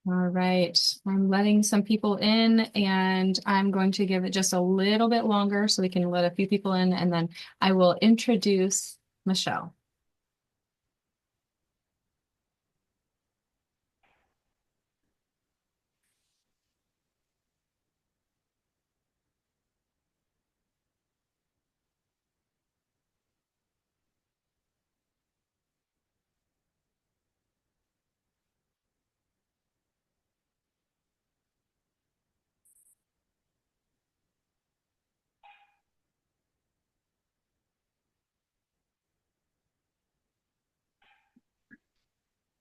All right, I'm letting some people in and I'm going to give it just a little bit longer so we can let a few people in and then I will introduce Michelle.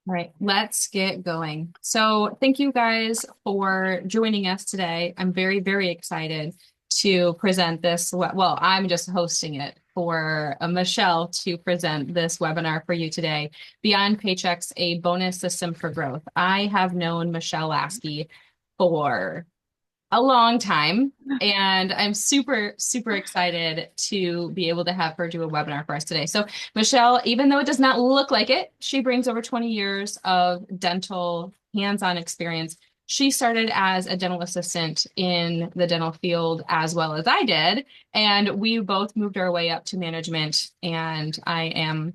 All right, let's get going. So thank you guys for joining us today. I'm very, very excited to present this. Well, I'm just hosting it for Michelle to present this webinar for you today, Beyond Paychecks, a bonus system for growth. I have known Michelle Lasky for a long time. And I'm super, super excited to be able to have her do a webinar for us today. So, Michelle, even though it does not look like it, she brings over 20 years of dental hands-on experience. She started as a dental assistant in the dental field as well as I did. And we both moved our way up to management. And I am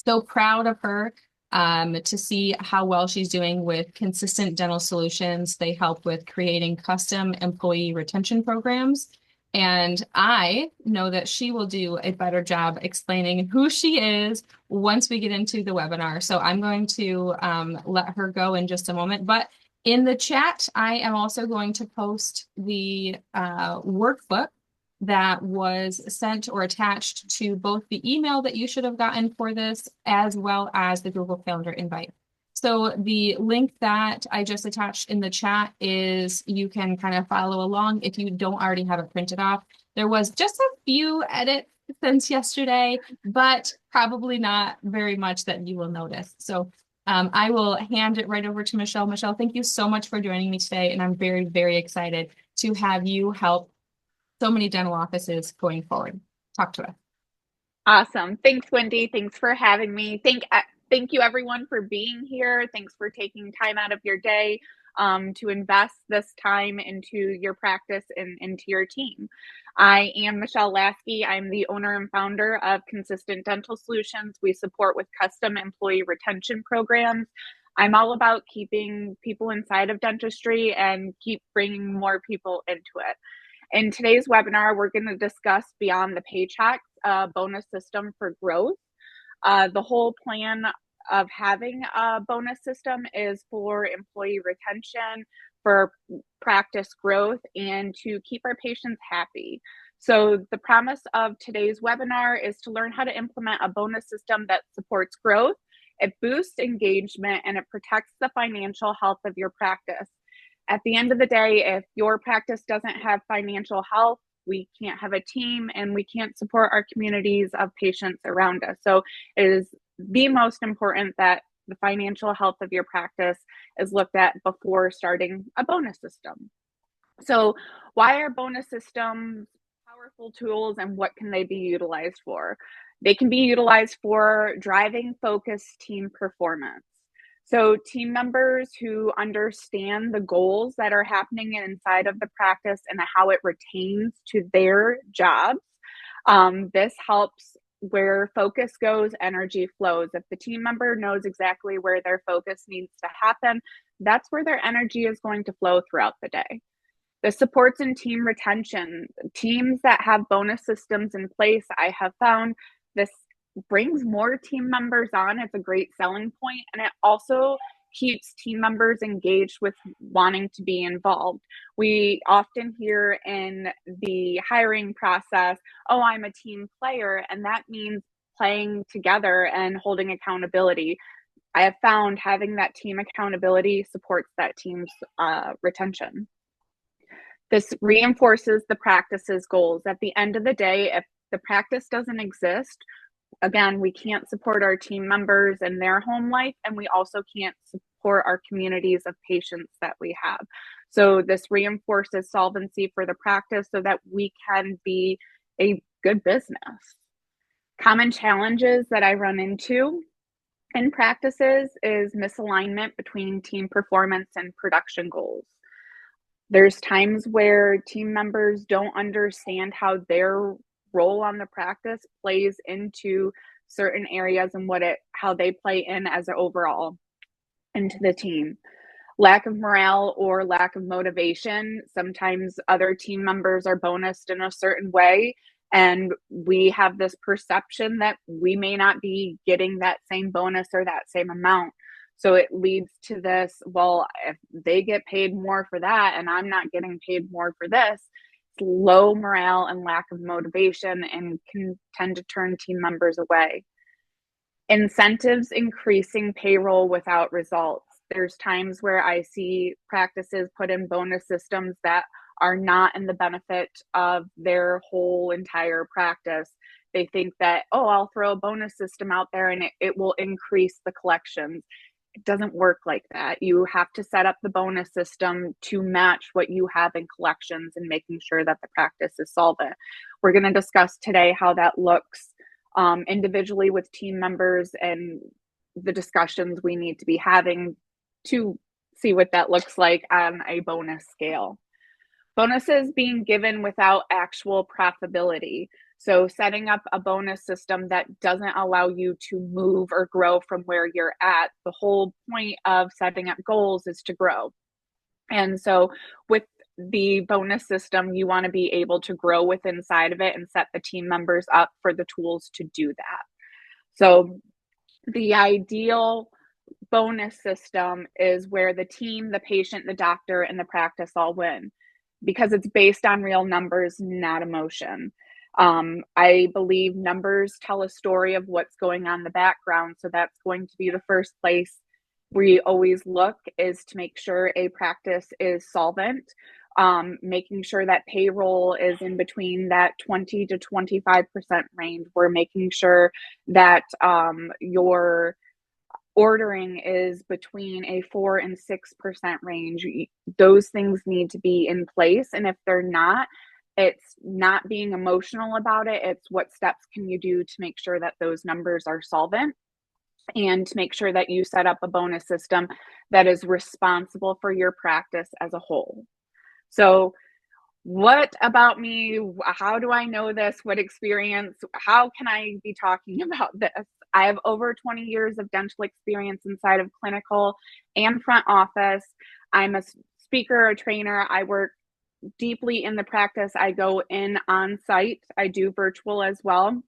so proud of her to see how well she's doing with consistent dental solutions. They help with creating custom employee retention programs. And I know that she will do a better job explaining who she is once we get into the webinar. So I'm going to let her go in just a moment. But in the chat, I am also going to post the workbook that was sent or attached to both the email that you should have gotten for this as well as the Google Calendar invite. So the link that I just attached in the chat is you can kind of follow along if you don't already have it printed off. There was just a few edits since yesterday, but probably not very much that you will notice. So I will hand it right over to Michelle. Michelle, thank you so much for joining me today. And I'm very, very excited to have you help so many dental offices going forward. Talk to us. Awesome. Thanks, Wendy. Thanks for having me. Thank you everyone for being here. Thanks for taking time out of your day to invest this time into your practice and into your team. I am Michelle Lasky. I'm the owner and founder of Consistent Dental Solutions. We support with custom employee retention programs. I'm all about keeping people inside of dentistry and keep bringing more people into it. In today's webinar, we're going to discuss Beyond the Paychecks, a bonus system for growth. The whole plan of having a bonus system is for employee retention, for practice growth, and to keep our patients happy. So the promise of today's webinar is to learn how to implement a bonus system that supports growth, it boosts engagement, and it protects the financial health of your practice. At the end of the day, if your practice doesn't have financial health, we can't have a team and we can't support our communities of patients around us. So it is the most important that the financial health of your practice is looked at before starting a bonus system. So why are bonus systems powerful tools and what can they be utilized for? They can be utilized for driving focused team performance. So team members who understand the goals that are happening inside of the practice and how it retains to their jobs. This helps where focus goes, energy flows. If the team member knows exactly where their focus needs to happen, that's where their energy is going to flow throughout the day. The supports and team retention. Teams that have bonus systems in place, I have found this brings more team members on. It's a great selling point, and it also keeps team members engaged with wanting to be involved. We often hear in the hiring process, oh, I'm a team player, and that means playing together and holding accountability. I have found having that team accountability supports that team's retention. This reinforces the practice's goals. At the end of the day, if the practice doesn't exist, again, we can't support our team members and their home life, and we also can't support our communities of patients that we have. So this reinforces solvency for the practice so that we can be a good business. Common challenges that I run into in practices is misalignment between team performance and production goals. There's times where team members don't understand how their role on the practice plays into certain areas and how they play in as an overall into the team. Lack of morale or lack of motivation. Sometimes other team members are bonused in a certain way, and we have this perception that we may not be getting that same bonus or that same amount. So it leads to this, well, if they get paid more for that and I'm not getting paid more for this, it's low morale and lack of motivation and can tend to turn team members away. Incentives increasing payroll without results. There's times where I see practices put in bonus systems that are not in the benefit of their whole entire practice. They think that, oh, I'll throw a bonus system out there and it will increase the collections. It doesn't work like that. You have to set up the bonus system to match what you have in collections and making sure that the practice is solvent. We're going to discuss today how that looks individually with team members and the discussions we need to be having to see what that looks like on a bonus scale. Bonuses being given without actual profitability. So setting up a bonus system that doesn't allow you to move or grow from where you're at. The whole point of setting up goals is to grow. And so with the bonus system, you want to be able to grow with inside of it and set the team members up for the tools to do that. So the ideal bonus system is where the team, the patient, the doctor, and the practice all win, because it's based on real numbers, not emotion. I believe numbers tell a story of what's going on in the background. So that's going to be the first place we always look, is to make sure a practice is solvent, making sure that payroll is in between that 20 to 25% range. We're making sure that your ordering is between a 4 and 6% range. Those things need to be in place. And if they're not, it's not being emotional about it. It's what steps can you do to make sure that those numbers are solvent, and to make sure that you set up a bonus system that is responsible for your practice as a whole. So what about me? How do I know this? What experience? How can I be talking about this? I have over 20 years of dental experience inside of clinical and front office. I'm a speaker, a trainer. I work deeply in the practice. I go in on site. I do virtual as well.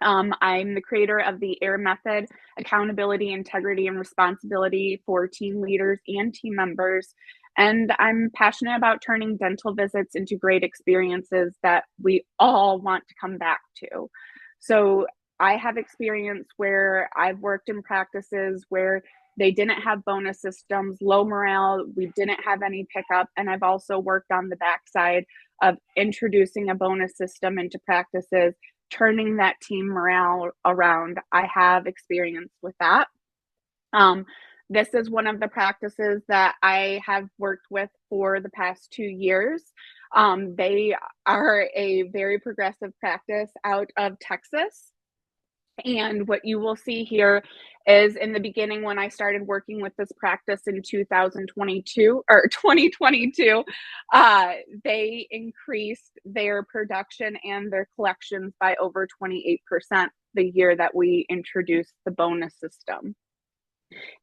I'm the creator of the AIR method, accountability, integrity, and responsibility for team leaders and team members. And I'm passionate about turning dental visits into great experiences that we all want to come back to. So I have experience where I've worked in practices where they didn't have bonus systems, low morale, we didn't have any pickup. And I've also worked on the backside of introducing a bonus system into practices, turning that team morale around. I have experience with that. This is one of the practices that I have worked with for the past 2 years. They are a very progressive practice out of Texas. And what you will see here is, in the beginning, when I started working with this practice in 2022 or 2022, they increased their production and their collections by over 28% the year that we introduced the bonus system.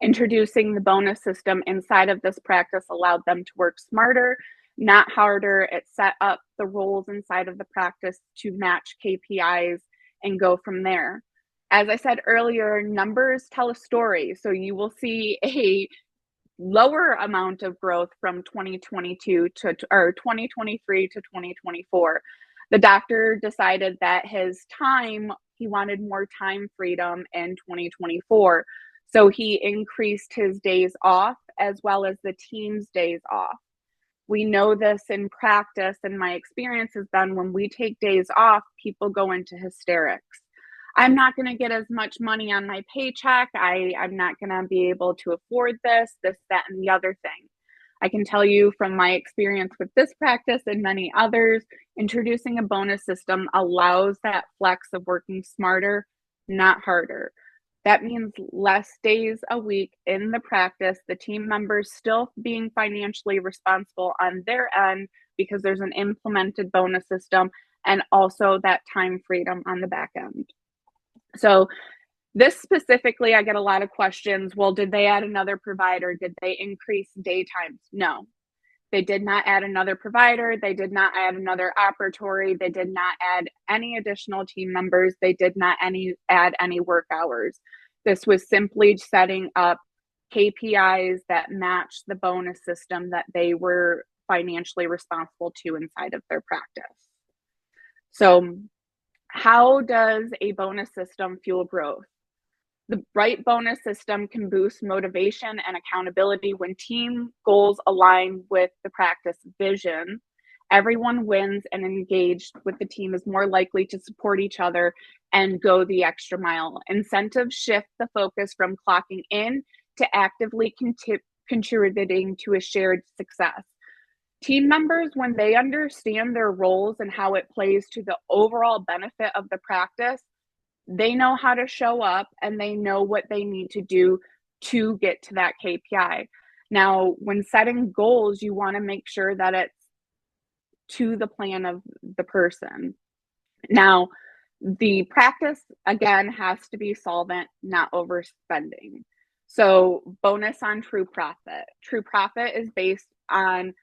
Introducing the bonus system inside of this practice allowed them to work smarter, not harder. It set up the roles inside of the practice to match KPIs and go from there. As I said earlier, numbers tell a story. So you will see a lower amount of growth from 2022 to or 2023 to 2024. The doctor decided that he wanted more time freedom in 2024. So he increased his days off as well as the team's days off. We know this in practice, and my experience has been, when we take days off, people go into hysterics. I'm not going to get as much money on my paycheck. I'm not going to be able to afford this, that, and the other thing. I can tell you from my experience with this practice and many others, introducing a bonus system allows that flex of working smarter, not harder. That means less days a week in the practice, the team members still being financially responsible on their end because there's an implemented bonus system, and also that time freedom on the back end. So this specifically, I get a lot of questions. Well, did they add another provider? Did they increase day times? No, they did not add another provider. They did not add another operatory. They did not add any additional team members. They did not add any work hours. This was simply setting up KPIs that matched the bonus system that they were financially responsible to inside of their practice. So how does a bonus system fuel growth? The right bonus system can boost motivation and accountability when team goals align with the practice vision. Everyone wins, and engaged with the team is more likely to support each other and go the extra mile. Incentives shift the focus from clocking in to actively contributing to a shared success. Team members, when they understand their roles and how it plays to the overall benefit of the practice, they know how to show up and they know what they need to do to get to that KPI. Now, when setting goals, you want to make sure that it's to the plan of the person. Now, the practice, again, has to be solvent, not overspending. So, bonus on true profit. True profit is based on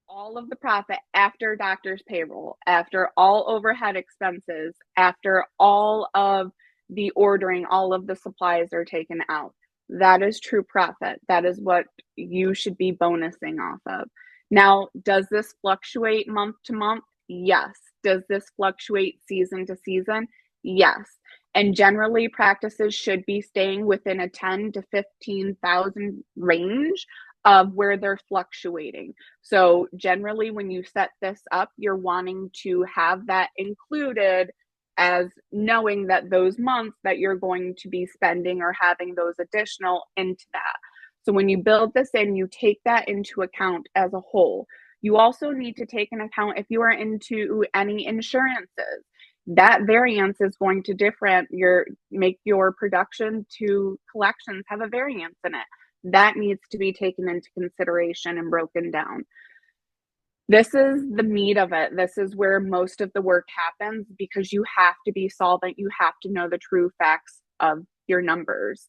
all of the profit after doctor's payroll, after all overhead expenses, after all of the ordering, all of the supplies are taken out. That is true profit. That is what you should be bonusing off of. Now, does this fluctuate month to month? Yes. Does this fluctuate season to season? Yes. And generally, practices should be staying within a 10 to 15,000 range of where they're fluctuating. So generally, when you set this up, you're wanting to have that included as knowing that those months that you're going to be spending or having those additional into that. So when you build this in, you take that into account as a whole. You also need to take into account if you are into any insurances. That variance is going to make your production to collections have a variance in it. That needs to be taken into consideration and broken down. This is the meat of it. This is where most of the work happens because you have to be solvent. You have to know the true facts of your numbers.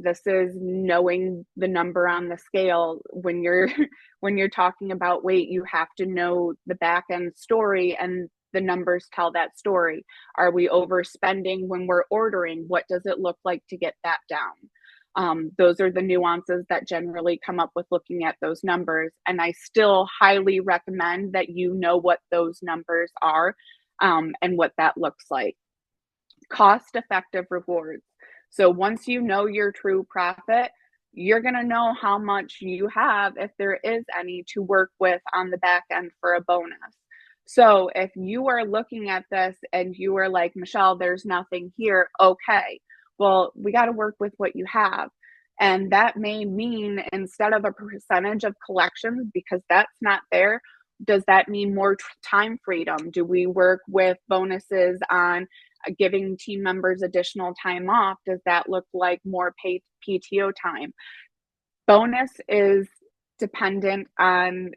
This is knowing the number on the scale. When you're talking about weight, you have to know the back end story, and the numbers tell that story. Are we overspending when we're ordering? What does it look like to get that down? Those are the nuances that generally come up with looking at those numbers. And I still highly recommend that you know what those numbers are, and what that looks like. Cost-effective rewards. So once you know your true profit, you're going to know how much you have, if there is any, to work with on the back end for a bonus. So if you are looking at this and you are like, Michelle, there's nothing here. Okay, well, we got to work with what you have. And that may mean, instead of a percentage of collections, because that's not there, does that mean more time freedom? Do we work with bonuses on giving team members additional time off? Does that look like more paid PTO time? Bonus is dependent on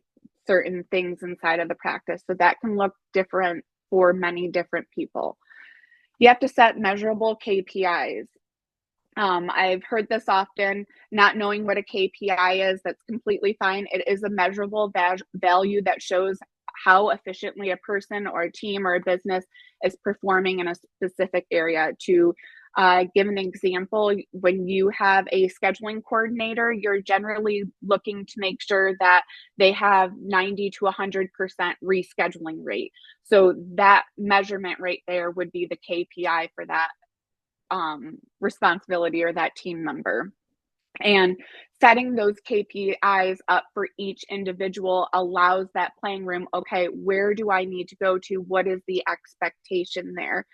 certain things inside of the practice, so that can look different for many different people. You have to set measurable KPIs. I've heard this often, not knowing what a KPI is. That's completely fine. It is a measurable value that shows how efficiently a person or a team or a business is performing in a specific area. To give an example, when you have a scheduling coordinator, you're generally looking to make sure that they have 90 to 100% rescheduling rate. So that measurement right there would be the KPI for that responsibility or that team member. And setting those KPIs up for each individual allows that playing room. Okay, where do I need to go to? What is the expectation there?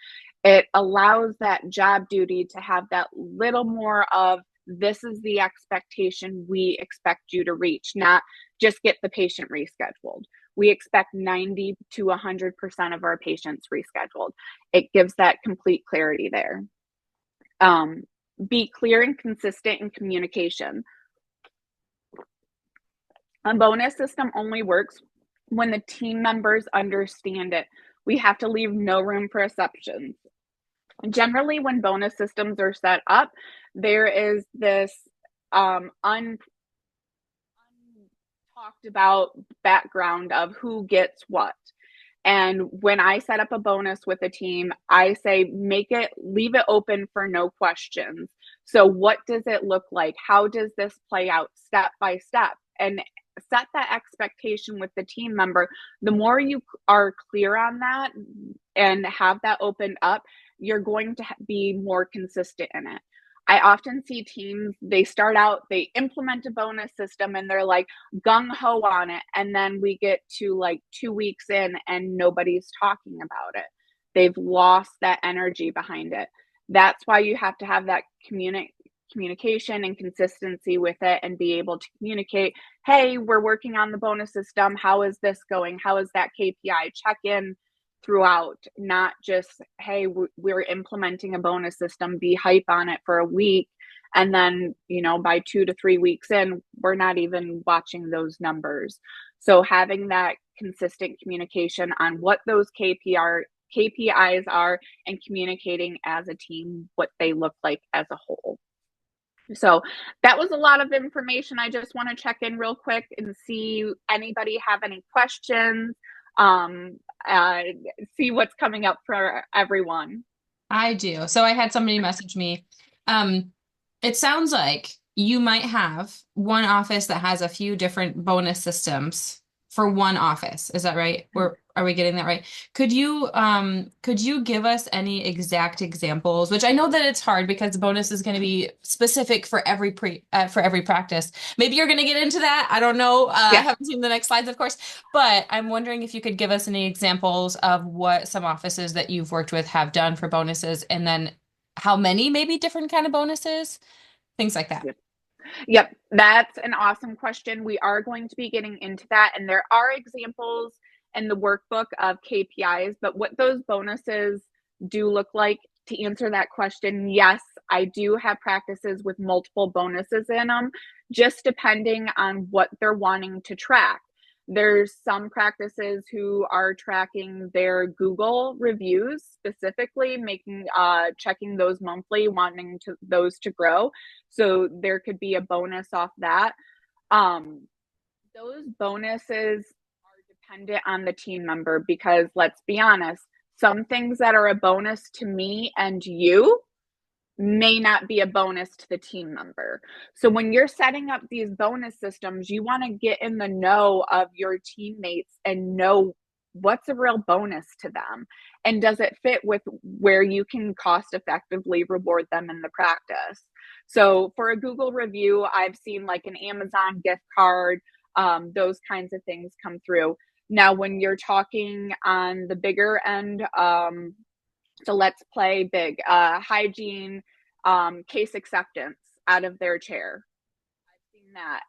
It allows that job duty to have that little more of, this is the expectation we expect you to reach, not just get the patient rescheduled. We expect 90 to 100% of our patients rescheduled. It gives that complete clarity there. Um, be clear and consistent in communication. A bonus system only works when the team members understand it. We have to leave no room for exceptions. Generally, when bonus systems are set up, there is this untalked about background of who gets what. And when I set up a bonus with a team, I say, leave it open for no questions. So, what does it look like? How does this play out step by step? And set that expectation with the team member. The more you are clear on that and have that opened up, you're going to be more consistent in it. I often see teams, they start out, they implement a bonus system and they're like gung ho on it. And then we get to like 2 weeks in and nobody's talking about it. They've lost that energy behind it. That's why you have to have that communication and consistency with it and be able to communicate, hey, we're working on the bonus system. How is this going? How is that KPI? Check in throughout, not just, hey, we're implementing a bonus system, be hype on it for a week. And then, by 2 to 3 weeks in, we're not even watching those numbers. So having that consistent communication on what those KPIs are and communicating as a team what they look like as a whole. So that was a lot of information. I just want to check in real quick and see anybody have any questions. See what's coming up for everyone. I do. So I had somebody message me. It sounds like you might have one office that has a few different bonus systems for one office. Is that right? Or are we getting that right? Could you give us any exact examples? Which I know that it's hard because the bonus is going to be specific for every practice. Maybe you're going to get into that. I don't know. I Yeah. haven't seen the next slides, of course, but I'm wondering if you could give us any examples of what some offices that you've worked with have done for bonuses, and then how many maybe different kind of bonuses, things like that. Yep, that's an awesome question. We are going to be getting into that, and there are examples in the workbook of KPIs, but what those bonuses do look like, to answer that question, yes, I do have practices with multiple bonuses in them, just depending on what they're wanting to track. There's some practices who are tracking their Google reviews specifically, checking those monthly, wanting those to grow. So there could be a bonus off that. Those bonuses are dependent on the team member because let's be honest, some things that are a bonus to me and you may not be a bonus to the team member. So when you're setting up these bonus systems, you want to get in the know of your teammates and know what's a real bonus to them. And does it fit with where you can cost effectively reward them in the practice? So for a Google review, I've seen like an Amazon gift card, those kinds of things come through. Now, when you're talking on the bigger end, so let's play big. Hygiene, case acceptance out of their chair. I've seen that.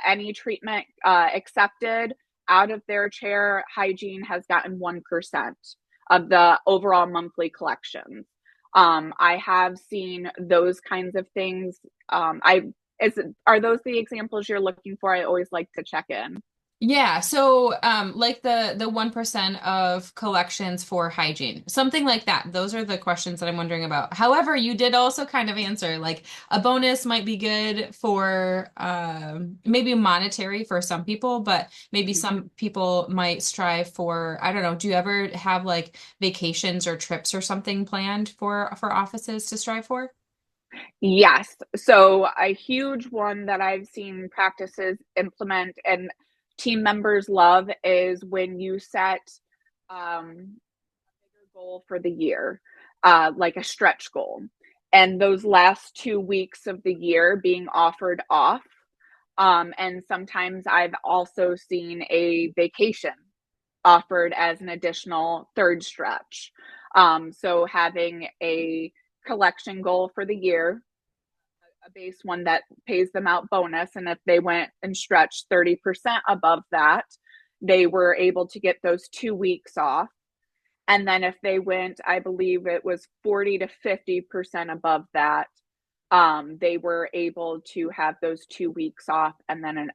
Any treatment accepted out of their chair, hygiene has gotten 1% of the overall monthly collections. I have seen those kinds of things. Are those the examples you're looking for? I always like to check in. Yeah, so like the 1% of collections for hygiene, something like that. Those are the questions that I'm wondering about. However, you did also kind of answer like a bonus might be good for maybe monetary for some people, but maybe some people might strive for, I don't know, do you ever have like vacations or trips or something planned for offices to strive for? Yes. So a huge one that I've seen practices implement and team members love is when you set a bigger goal for the year, like a stretch goal. And those last 2 weeks of the year being offered off. And sometimes I've also seen a vacation offered as an additional third stretch. So having a collection goal for the year, a base one that pays them out bonus. And if they went and stretched 30% above that, they were able to get those 2 weeks off. And then if they went, I believe it was 40 to 50% above that, they were able to have those 2 weeks off and then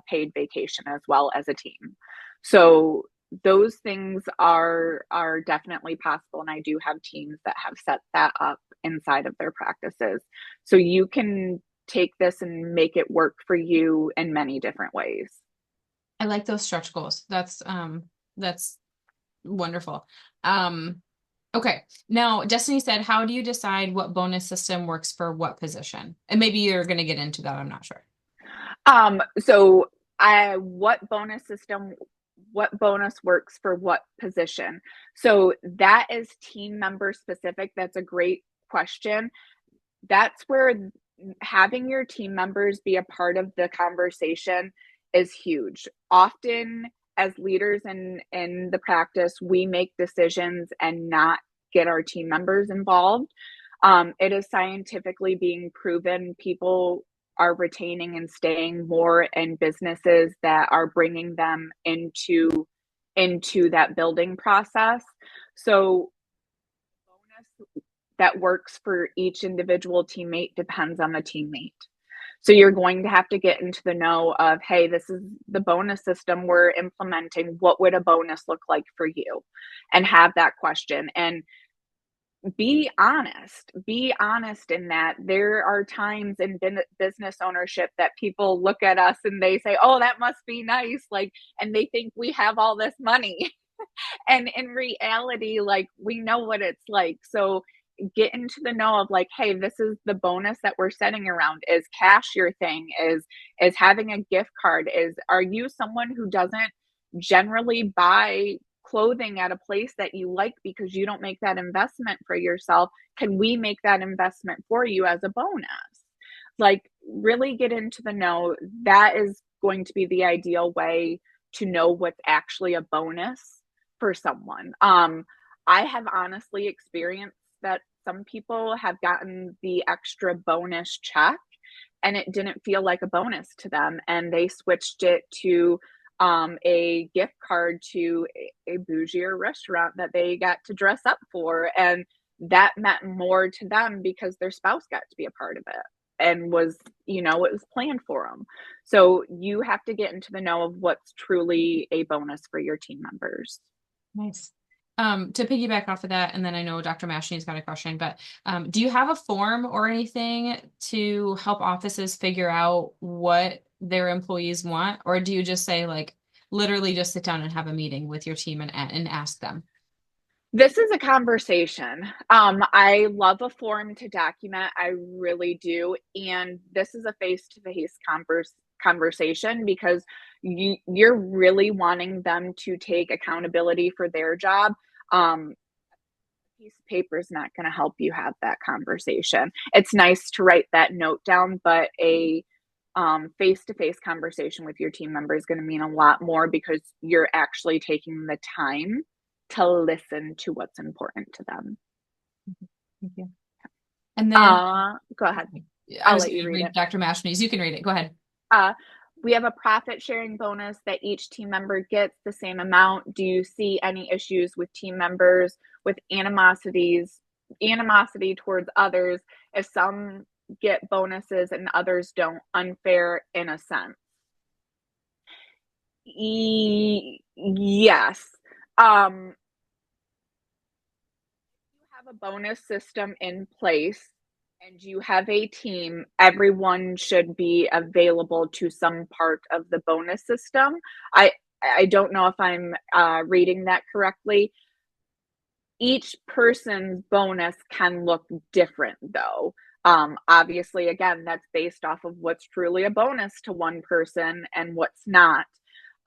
paid vacation as well as a team. So those things are definitely possible, and I do have teams that have set that up inside of their practices. So you can take this and make it work for you in many different ways. I like those stretch goals. That's wonderful. Um, okay. Now, Destiny said, how do you decide what bonus system works for what position? And maybe you're going to get into that. I'm not sure. So what bonus works for what position? So that is team member specific. That's a great question. That's where having your team members be a part of the conversation is huge. Often as leaders in the practice, we make decisions and not get our team members involved. It is scientifically being proven people are retaining and staying more in businesses that are bringing them into that building process. So bonus that works for each individual teammate depends on the teammate. So you're going to have to get into the know of, hey, this is the bonus system we're implementing. What would a bonus look like for you? And have that question. And be honest in that there are times in business ownership that people look at us and they say, oh, that must be nice, like, and they think we have all this money. And in reality, like, we know what it's like. So get into the know of, like, hey, this is the bonus that we're setting around. Is cash your thing? Is having a gift card? Are you someone who doesn't generally buy clothing at a place that you like because you don't make that investment for yourself? Can we make that investment for you as a bonus? Like, really get into the know. That is going to be the ideal way to know what's actually a bonus for someone. I have honestly experienced that some people have gotten the extra bonus check and it didn't feel like a bonus to them, and they switched it to a gift card to a bougier restaurant that they got to dress up for, and that meant more to them because their spouse got to be a part of it and was, it was planned for them. So you have to get into the know of what's truly a bonus for your team members. Nice. To piggyback off of that, and then I know Dr. Mashney's got a question, but do you have a form or anything to help offices figure out what their employees want? Or do you just say, like, literally just sit down and have a meeting with your team and ask them? This is a conversation. I love a form to document. I really do. And this is a face-to-face conversation because you're really wanting them to take accountability for their job. A piece of paper is not going to help you have that conversation. It's nice to write that note down, but a face-to-face conversation with your team member is going to mean a lot more because you're actually taking the time to listen to what's important to them. Thank you. And then go ahead. I'll let you read Dr. Mashney's. You can read it. Go ahead. We have a profit sharing bonus that each team member gets the same amount. Do you see any issues with team members with animosity towards others if some get bonuses and others don't? Unfair in a sense. Yes. You have a bonus system in place and you have a team, everyone should be available to some part of the bonus system. I don't know if I'm reading that correctly. Each person's bonus can look different, though. Obviously, again, that's based off of what's truly a bonus to one person and what's not.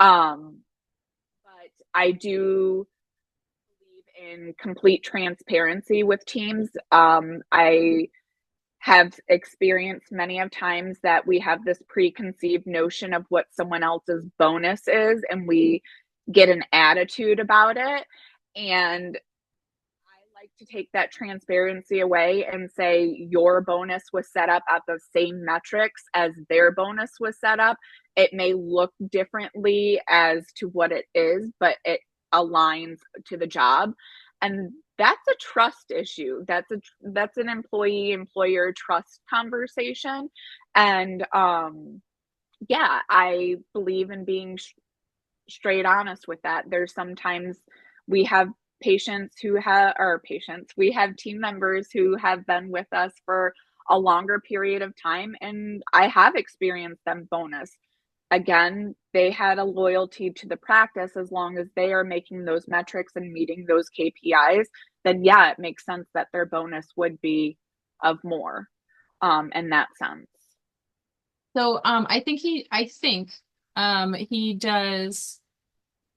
But I do believe in complete transparency with teams. I have experienced many of times that we have this preconceived notion of what someone else's bonus is, and we get an attitude about it. And I like to take that transparency away and say, your bonus was set up at the same metrics as their bonus was set up. It may look differently as to what it is, but aligns to the job. And that's a trust issue. That's an employee employer trust conversation. And yeah, I believe in being straight honest with that. There's sometimes we have we have team members who have been with us for a longer period of time, and I have experienced them bonus. Again, they had a loyalty to the practice. As long as they are making those metrics and meeting those KPIs, then yeah, it makes sense that their bonus would be of more in that sense. So I think he does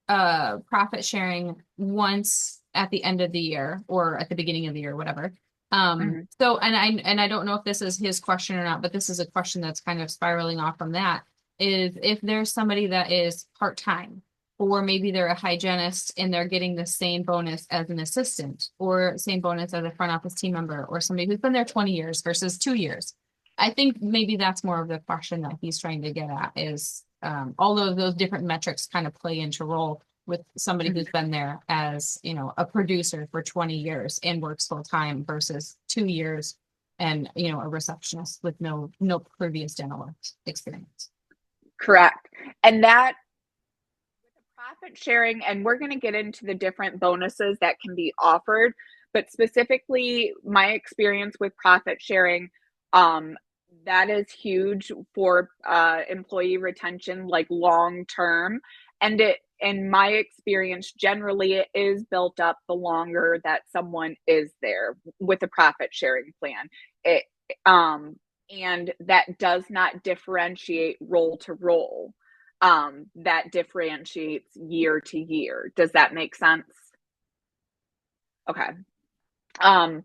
profit sharing once at the end of the year or at the beginning of the year, whatever. Mhm. So and I don't know if this is his question or not, but this is a question that's kind of spiraling off from that, is if there's somebody that is part-time, or maybe they're a hygienist and they're getting the same bonus as an assistant, or same bonus as a front office team member, or somebody who's been there 20 years versus 2 years. I think maybe that's more of the question that he's trying to get at, is all of those different metrics kind of play into role with somebody Mhm. who's been there as, a producer for 20 years and works full time versus 2 years and, a receptionist with no previous dental work experience. Correct. And that with the profit sharing, and we're going to get into the different bonuses that can be offered, but specifically my experience with profit sharing, um, that is huge for employee retention, like long term. And in my experience, generally it is built up the longer that someone is there with a profit sharing plan. It um, and that does not differentiate role to role, that differentiates year to year. Does that make sense? Okay. Um,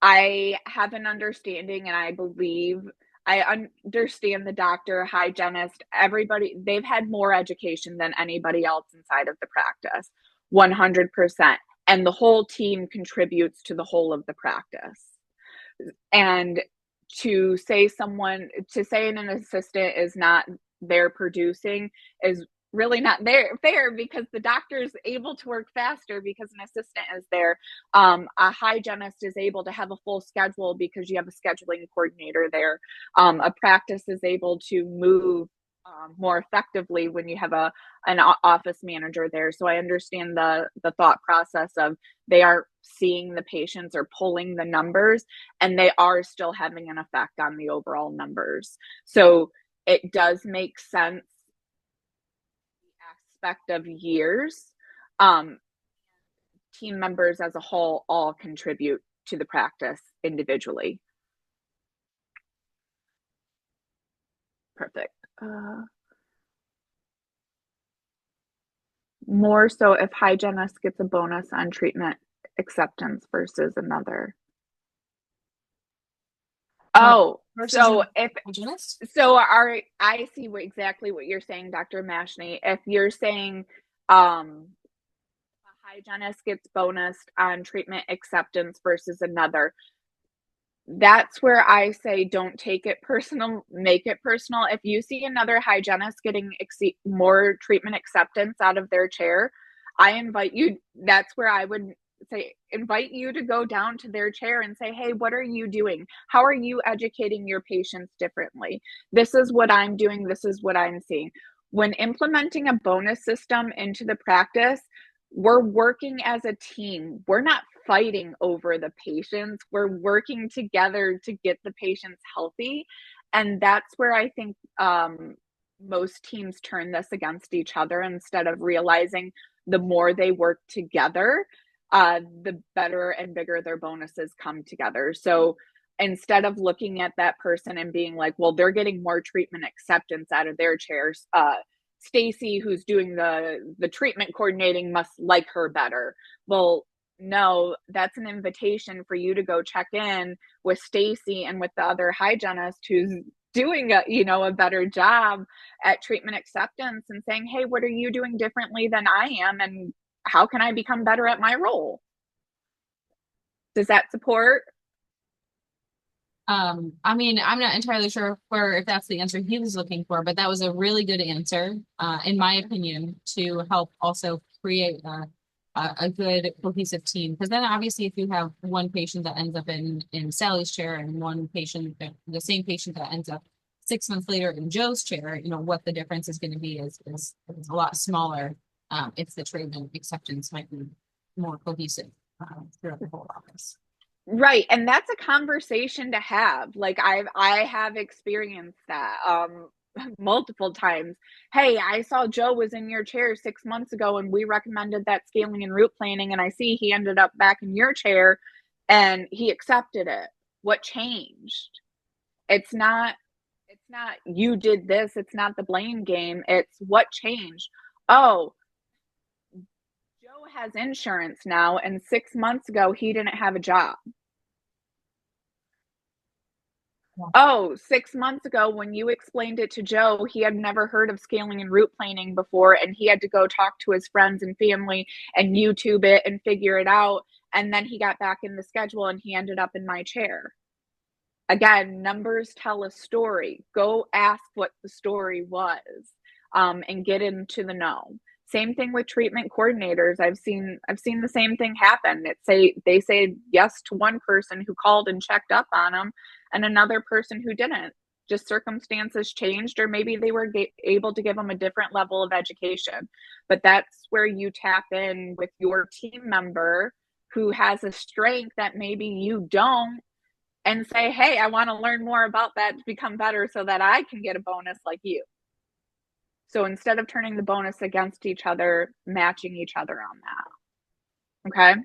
I have an understanding, and I believe I understand the doctor, hygienist, everybody, they've had more education than anybody else inside of the practice, 100%. And the whole team contributes to the whole of the practice. And to say an assistant is not there producing is really not there fair, because the doctor is able to work faster because an assistant is there. A hygienist is able to have a full schedule because you have a scheduling coordinator there. A practice is able to move more effectively when you have an office manager there. So I understand the thought process of they are seeing the patients or pulling the numbers, and they are still having an effect on the overall numbers. So it does make sense, the aspect of years. Um, Team members as a whole all contribute to the practice individually. Perfect. More so if hygienist gets a bonus on treatment acceptance versus another. Uh, Oh, versus so a if hygienist. I see exactly what you're saying, Dr. Mashney. If you're saying a hygienist gets bonused on treatment acceptance versus another, that's where I say don't take it personal, make it personal. If you see another hygienist getting more treatment acceptance out of their chair, I invite you, that's where I would say, invite you to go down to their chair and say, hey, what are you doing? How are you educating your patients differently? This is what I'm doing. This is what I'm seeing. When implementing a bonus system into the practice, we're working as a team. We're not fighting over the patients. We're working together to get the patients healthy. And that's where I think most teams turn this against each other, instead of realizing the more they work together, the better and bigger their bonuses come together. So instead of looking at that person and being like, well, they're getting more treatment acceptance out of their chairs, Stacy, who's doing the treatment coordinating, must like her better. Well, no, that's an invitation for you to go check in with Stacy and with the other hygienist who's doing a better job at treatment acceptance, and saying, hey, what are you doing differently than I am, and how can I become better at my role? Does that support? I mean, I'm not entirely sure if that's the answer he was looking for, but that was a really good answer, in my opinion, to help also. create a good cohesive team. Because then obviously if you have one patient that ends up in Sally's chair and one patient, the same patient that ends up 6 months later in Joe's chair, what the difference is going to be is a lot smaller. If the treatment acceptance might be more cohesive throughout the whole office. Right. And that's a conversation to have. Like I have experienced that multiple times. Hey, I saw Joe was in your chair 6 months ago and we recommended that scaling and route planning, and I see he ended up back in your chair and he accepted it. What changed? It's not you did this, it's not the blame game. It's what changed. Oh, Joe has insurance now and 6 months ago he didn't have a job. Oh, 6 months ago, when you explained it to Joe, he had never heard of scaling and route planning before, and he had to go talk to his friends and family and YouTube it and figure it out. And then he got back in the schedule and he ended up in my chair. Again, numbers tell a story. Go ask what the story was, and get into the know. Same thing with treatment coordinators. I've seen the same thing happen. They say yes to one person who called and checked up on them, and another person who didn't. Just circumstances changed, or maybe they were able to give them a different level of education. But that's where you tap in with your team member who has a strength that maybe you don't, and say, hey, I want to learn more about that to become better so that I can get a bonus like you. So instead of turning the bonus against each other, matching each other on that. Okay.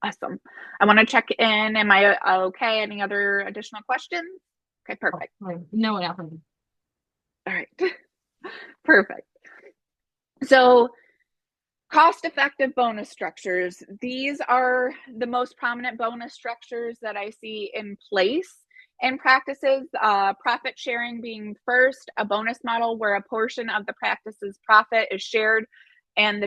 Awesome. I want to check in. Am I okay? Any other additional questions? Okay, perfect. No, what happened? All right. Perfect. So cost-effective bonus structures. These are the most prominent bonus structures that I see in place in practices. Profit sharing being first, a bonus model where a portion of the practice's profit is shared and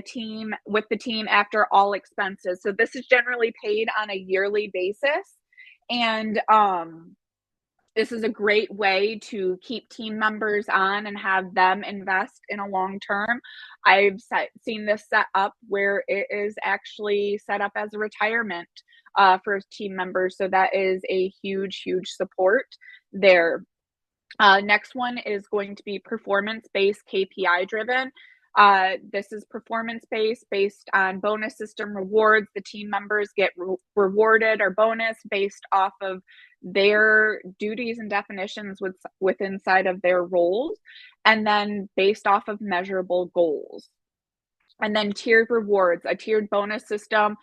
with the team after all expenses. So this is generally paid on a yearly basis. And this is a great way to keep team members on and have them invest in a long term. I've seen this set up where it is actually set up as a retirement for team members. So that is a huge, huge support there. Next one is going to be performance-based, KPI driven. This is performance-based based on bonus system rewards. The team members get rewarded or bonus based off of their duties and definitions within inside of their roles, and then based off of measurable goals. And then tiered rewards. A tiered bonus system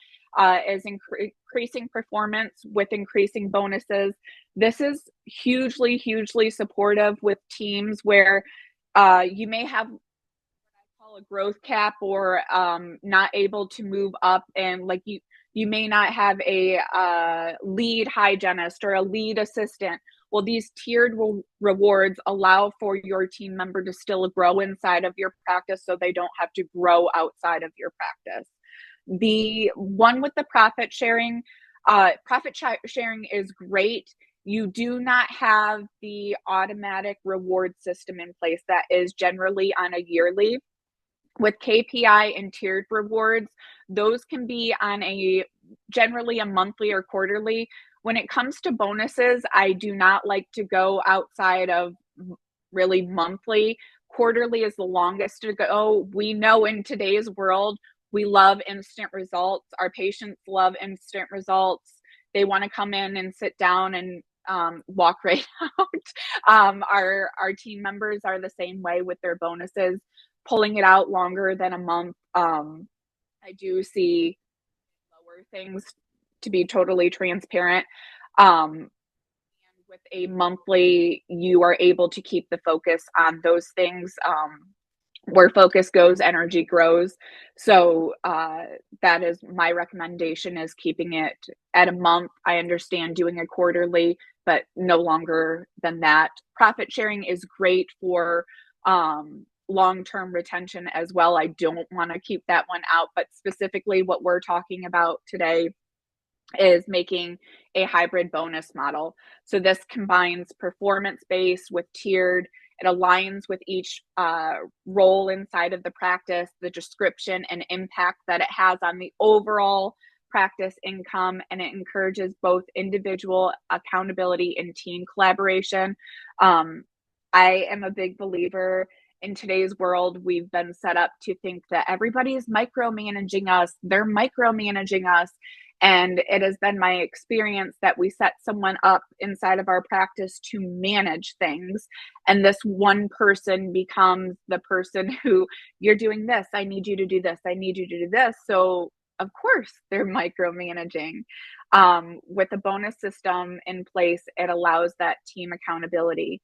is increasing performance with increasing bonuses. This is hugely, hugely supportive with teams where you may have a growth cap, or not able to move up, and like you may not have a lead hygienist or a lead assistant. Well, these tiered rewards allow for your team member to still grow inside of your practice so they don't have to grow outside of your practice. The one with the profit sharing is great. You do not have the automatic reward system in place. That is generally on a yearly. With KPI and tiered rewards, those can be on generally a monthly or quarterly. When it comes to bonuses, I do not like to go outside of really monthly. Quarterly is the longest to go. We know in today's world, we love instant results. Our patients love instant results. They want to come in and sit down and walk right out. Our team members are the same way with their bonuses. Pulling it out longer than a month, I do see lower things, to be totally transparent. And with a monthly, you are able to keep the focus on those things. Where focus goes, energy grows. So that is my recommendation, is keeping it at a month. I understand doing a quarterly, but no longer than that. Profit sharing is great for long-term retention as well. I don't want to keep that one out, but specifically what we're talking about today is making a hybrid bonus model. So this combines performance-based with tiered, It aligns with each role inside of the practice, the description and impact that it has on the overall practice income, and it encourages both individual accountability and team collaboration. I am a big believer in today's world. We've been set up to think that everybody is micromanaging us. They're micromanaging us. And it has been my experience that we set someone up inside of our practice to manage things. And this one person becomes the person who, you're doing this. I need you to do this. I need you to do this. So of course they're micromanaging. With a bonus system in place, it allows that team accountability.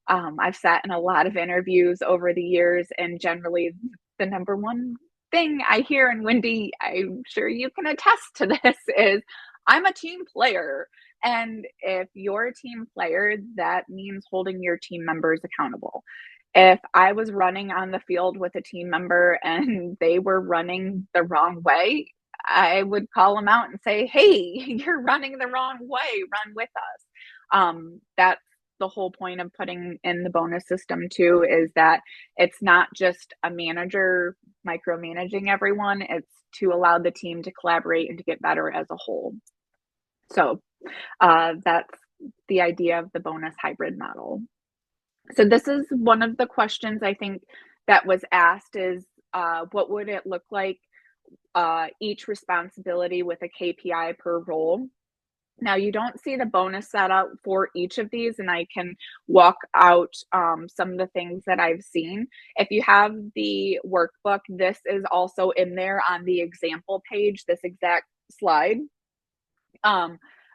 I've sat in a lot of interviews over the years, and generally the number one thing I hear, and Wendy, I'm sure you can attest to this, is I'm a team player. And if you're a team player, that means holding your team members accountable. If I was running on the field with a team member and they were running the wrong way, I would call them out and say, hey, you're running the wrong way, run with us. That's the whole point of putting in the bonus system too, is that it's not just a manager micromanaging everyone, it's to allow the team to collaborate and to get better as a whole. So that's the idea of the bonus hybrid model. So this is one of the questions I think that was asked is, what would it look like, each responsibility with a KPI per role? Now, you don't see the bonus setup for each of these, and I can walk out some of the things that I've seen. If you have the workbook, this is also in there on the example page, this exact slide.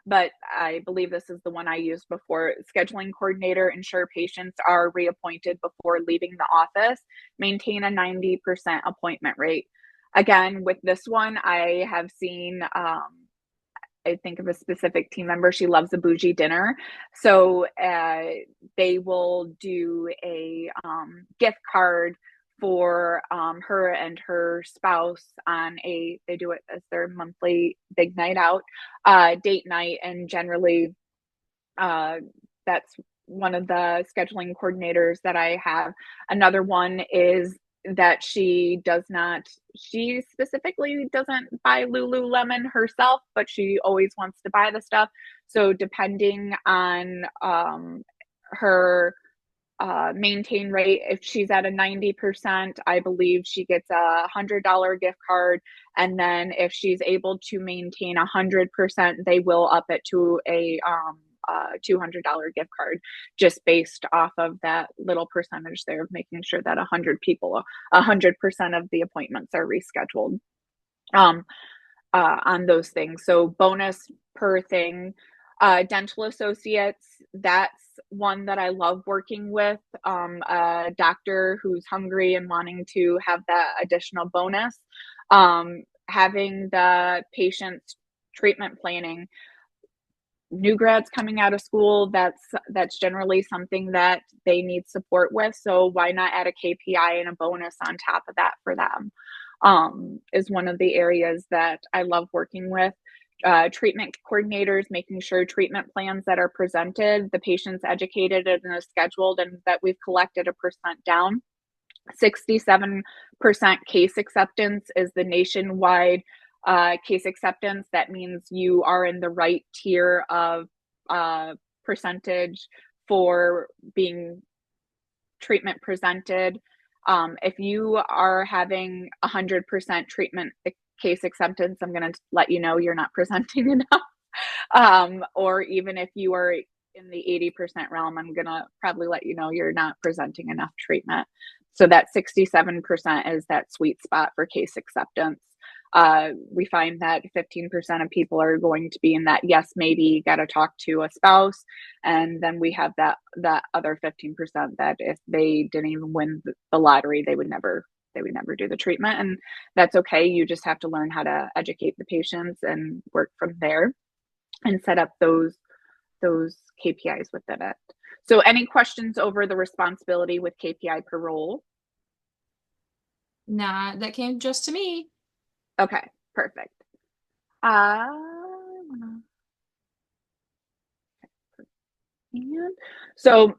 But I believe this is the one I used before. Scheduling coordinator, ensure patients are reappointed before leaving the office, maintain a 90% appointment rate. Again, with this one, I have seen, I think of a specific team member. She loves a bougie dinner. So they will do a gift card for her and her spouse on they do it as their monthly big night out, date night. And generally that's one of the scheduling coordinators that I have. Another one is that she specifically doesn't buy Lululemon herself, but she always wants to buy the stuff. So depending on her maintain rate, if she's at a 90%, I believe she gets a $100 gift card. And then if she's able to maintain 100%, they will up it to a $200 gift card, just based off of that little percentage there of making sure that 100 people, 100% of the appointments are rescheduled on those things. So bonus per thing. Dental associates, that's one that I love working with. A doctor who's hungry and wanting to have that additional bonus. Having the patient's treatment planning. New grads coming out of school, that's generally something that they need support with. So why not add a KPI and a bonus on top of that for them? Is one of the areas that I love working with. Treatment coordinators, making sure treatment plans that are presented, the patient's educated and is scheduled, and that we've collected a percent down. 67% case acceptance is the nationwide case acceptance. That means you are in the right tier of percentage for being treatment presented. If you are having 100% treatment case acceptance, I'm going to let you know you're not presenting enough. Or even if you are in the 80% realm, I'm going to probably let you know you're not presenting enough treatment. So that 67% is that sweet spot for case acceptance. We find that 15% of people are going to be in that yes, maybe, got to talk to a spouse. And then we have that other 15% that if they didn't even win the lottery, they would never do the treatment. And that's okay. You just have to learn how to educate the patients and work from there and set up those KPIs within it. So any questions over the responsibility with KPI per role? Nah, that came just to me. Okay, perfect. So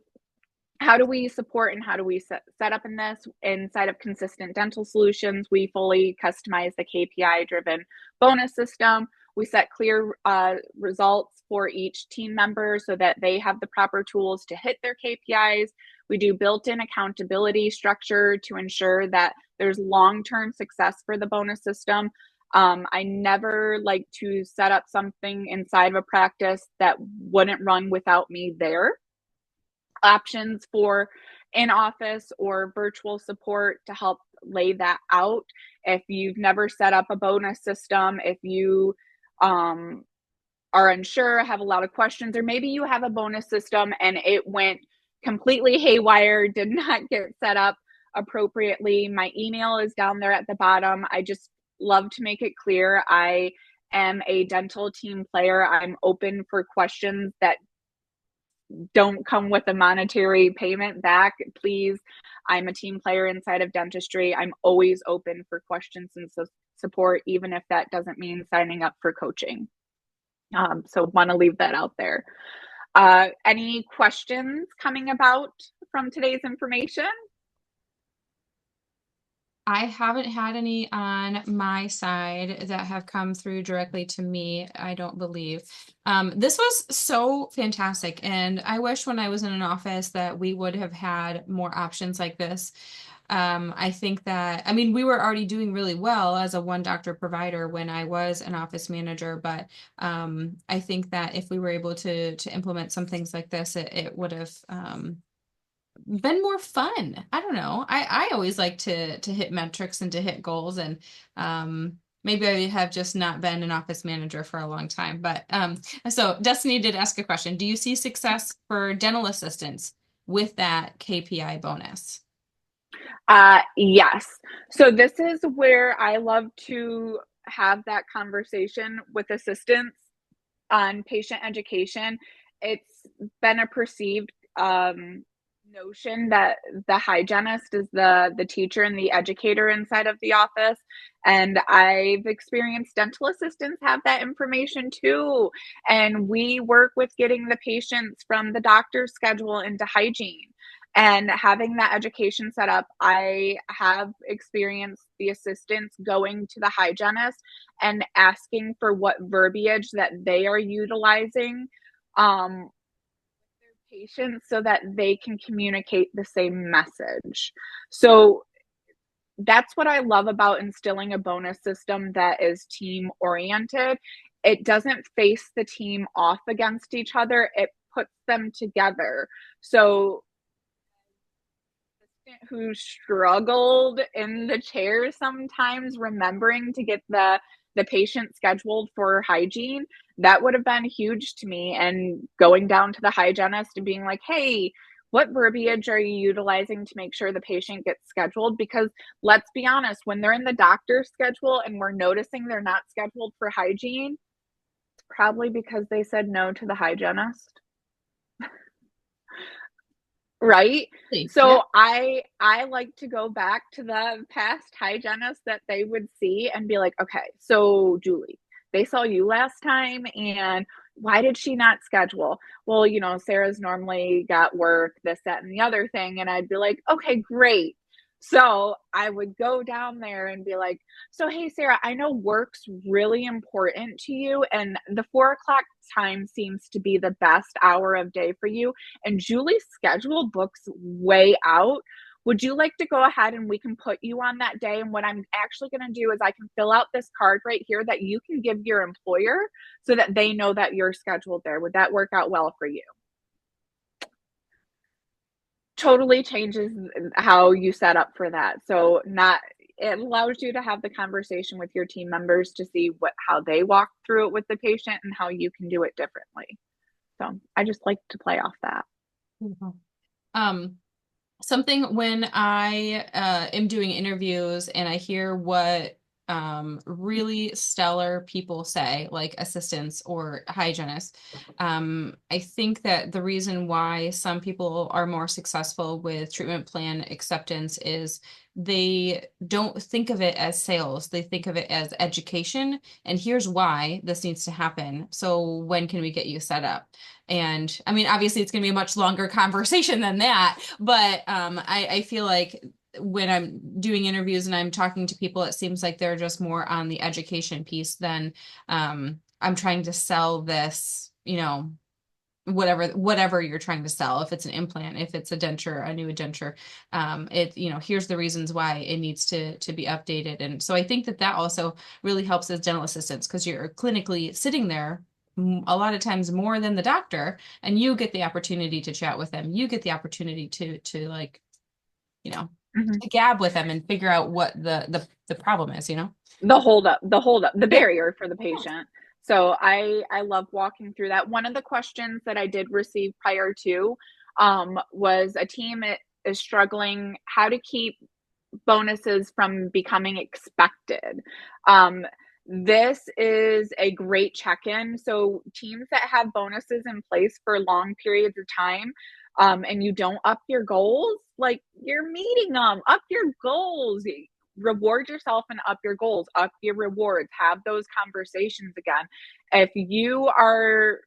how do we support and how do we set up in this? Inside of Consistent Dental Solutions, we fully customize the KPI driven bonus system. We set clear results for each team member so that they have the proper tools to hit their KPIs. We do built-in accountability structure to ensure that there's long-term success for the bonus system. I never like to set up something inside of a practice that wouldn't run without me there. Options for in-office or virtual support to help lay that out. If you've never set up a bonus system, if you are unsure, have a lot of questions, or maybe you have a bonus system and it went completely haywire, did not get set up appropriately, my email is down there at the bottom. I just love to make it clear I am a dental team player. I'm open for questions that don't come with a monetary payment back. Please, I'm a team player inside of dentistry. I'm always open for questions and support, even if that doesn't mean signing up for coaching. So want to leave that out there. Any questions coming about from today's information? I haven't had any on my side that have come through directly to me, I don't believe. This was so fantastic, and I wish when I was in an office that we would have had more options like this. I think that, I mean, we were already doing really well as a one doctor provider when I was an office manager, but I think that if we were able to implement some things like this, it would have been more fun. I don't know. I always like to hit metrics and to hit goals, and maybe I have just not been an office manager for a long time. But so Destiny did ask a question. Do you see success for dental assistants with that KPI bonus? Yes. So this is where I love to have that conversation with assistants on patient education. It's been a perceived notion that the hygienist is the teacher and the educator inside of the office. And I've experienced dental assistants have that information too. And we work with getting the patients from the doctor's schedule into hygiene. And having that education set up, I have experienced the assistants going to the hygienist and asking for what verbiage that they are utilizing patients so that they can communicate the same message. So that's what I love about instilling a bonus system that is team oriented. It doesn't face the team off against each other, it puts them together. So who struggled in the chair sometimes remembering to get the patient scheduled for hygiene, that would have been huge to me. And going down to the hygienist and being like, hey, what verbiage are you utilizing to make sure the patient gets scheduled? Because let's be honest, when they're in the doctor's schedule and we're noticing they're not scheduled for hygiene, it's probably because they said no to the hygienist. Right? So Yeah. I like to go back to the past hygienists that they would see and be like, okay, so Julie, they saw you last time and why did she not schedule? Well, you know, Sarah's normally got work, this, that, and the other thing. And I'd be like, okay, great. So I would go down there and be like, so, hey, Sarah, I know work's really important to you. And the 4 o'clock time seems to be the best hour of day for you. And Julie's schedule books way out. Would you like to go ahead and we can put you on that day? And what I'm actually going to do is I can fill out this card right here that you can give your employer so that they know that you're scheduled there. Would that work out well for you? Totally changes how you set up for that. So it allows you to have the conversation with your team members to see how they walk through it with the patient and how you can do it differently. So I just like to play off that. Um, Something when I am doing interviews and I hear what really stellar people say, like assistants or hygienists, I think that the reason why some people are more successful with treatment plan acceptance is they don't think of it as sales. They think of it as education. And here's why this needs to happen. So when can we get you set up? And I mean, obviously it's going to be a much longer conversation than that, but I feel like when I'm doing interviews and I'm talking to people, it seems like they're just more on the education piece than I'm trying to sell this, whatever you're trying to sell. If it's an implant, if it's a denture, a new denture, here's the reasons why it needs to be updated. And so I think that also really helps as dental assistants because you're clinically sitting there a lot of times more than the doctor, and you get the opportunity to chat with them. You get the opportunity to like, you know, Mhm. to gab with them and figure out what the problem is. The Yeah. barrier for the patient. So I love walking through that. One of the questions that I did receive prior to was a team is struggling how to keep bonuses from becoming expected. Um, this is a great check-in. So teams that have bonuses in place for long periods of time, and you don't up your goals, like you're meeting them, up your goals, reward yourself and up your goals, up your rewards, have those conversations again. If you are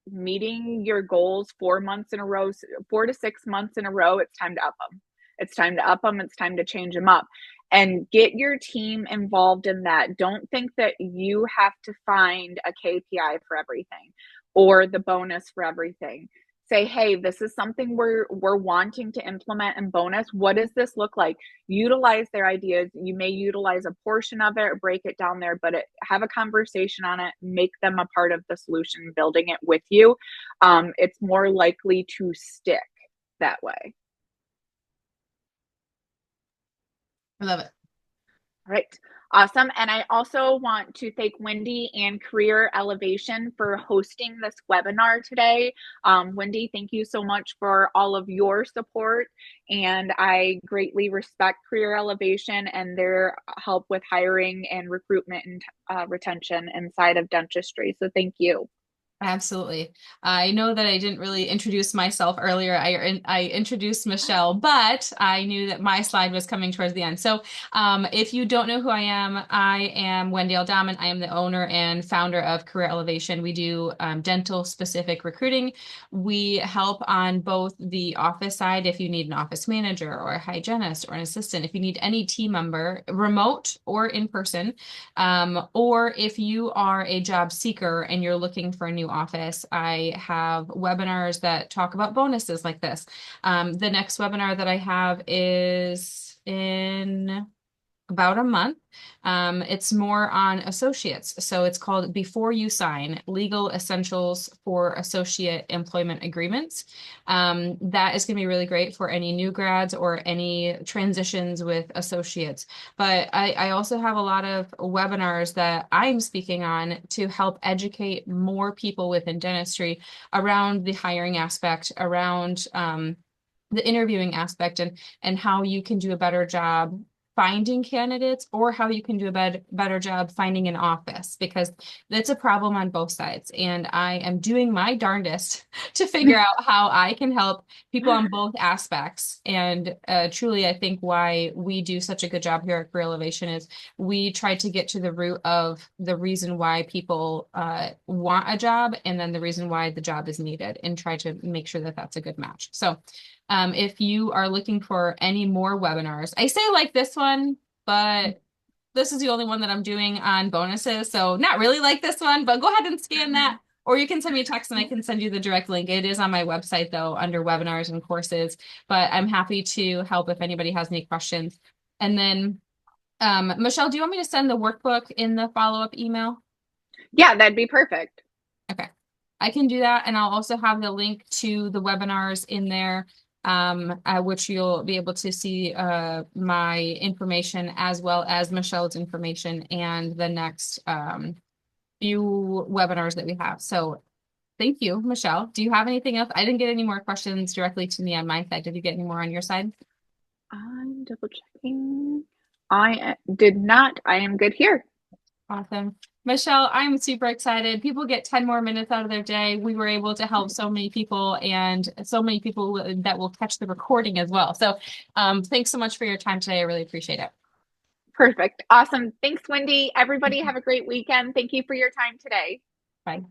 meeting your goals 4 months in a row, 4 to 6 months in a row, it's time to up them. It's time to up them. It's time to change them up and get your team involved in that. Don't think that you have to find a KPI for everything or the bonus for everything. Say, hey, this is something we're wanting to implement in bonus. What does this look like? Utilize their ideas. You may utilize a portion of it or break it down there, but have a conversation on it. Make them a part of the solution, building it with you. It's more likely to stick that way. I love it. All right. Awesome. And I also want to thank Wendy and Career Elevation for hosting this webinar today. Wendy, thank you so much for all of your support. And I greatly respect Career Elevation and their help with hiring and recruitment and retention inside of dentistry. So thank you. Absolutely. I know that I didn't really introduce myself earlier. I introduced Michelle, but I knew that my slide was coming towards the end. So if you don't know who I am Wendy Aldhamen. I am the owner and founder of Career Elevation. We do dental specific recruiting. We help on both the office side if you need an office manager or a hygienist or an assistant, if you need any team member, remote or in person, or if you are a job seeker and you're looking for a new office, I have webinars that talk about bonuses like this. The next webinar that I have is in about a month. It's more on associates. So it's called Before You Sign, Legal Essentials for Associate Employment Agreements. That is going to be really great for any new grads or any transitions with associates. But I also have a lot of webinars that I'm speaking on to help educate more people within dentistry around the hiring aspect, around the interviewing aspect, and how you can do a better job finding candidates or how you can do a better job finding an office because that's a problem on both sides. And I am doing my darndest to figure out how I can help people on both aspects. And truly, I think why we do such a good job here at Career Elevation is we try to get to the root of the reason why people want a job and then the reason why the job is needed and try to make sure that that's a good match. So if you are looking for any more webinars, I say like this one, but this is the only one that I'm doing on bonuses. So not really like this one, but go ahead and scan that. Or you can send me a text and I can send you the direct link. It is on my website though, under webinars and courses, but I'm happy to help if anybody has any questions. And then, Michelle, do you want me to send the workbook in the follow-up email? Yeah, that'd be perfect. Okay, I can do that. And I'll also have the link to the webinars in there, which you'll be able to see my information as well as Michelle's information and the next few webinars that we have. So thank you, Michelle. Do you have anything else? I didn't get any more questions directly to me on my side. Did you get any more on your side? I'm double checking. I did not. I am good here. Awesome. Michelle, I'm super excited. People get 10 more minutes out of their day. We were able to help so many people and so many people that will catch the recording as well. So thanks so much for your time today. I really appreciate it. Perfect. Awesome. Thanks, Wendy. Everybody have a great weekend. Thank you for your time today. Bye.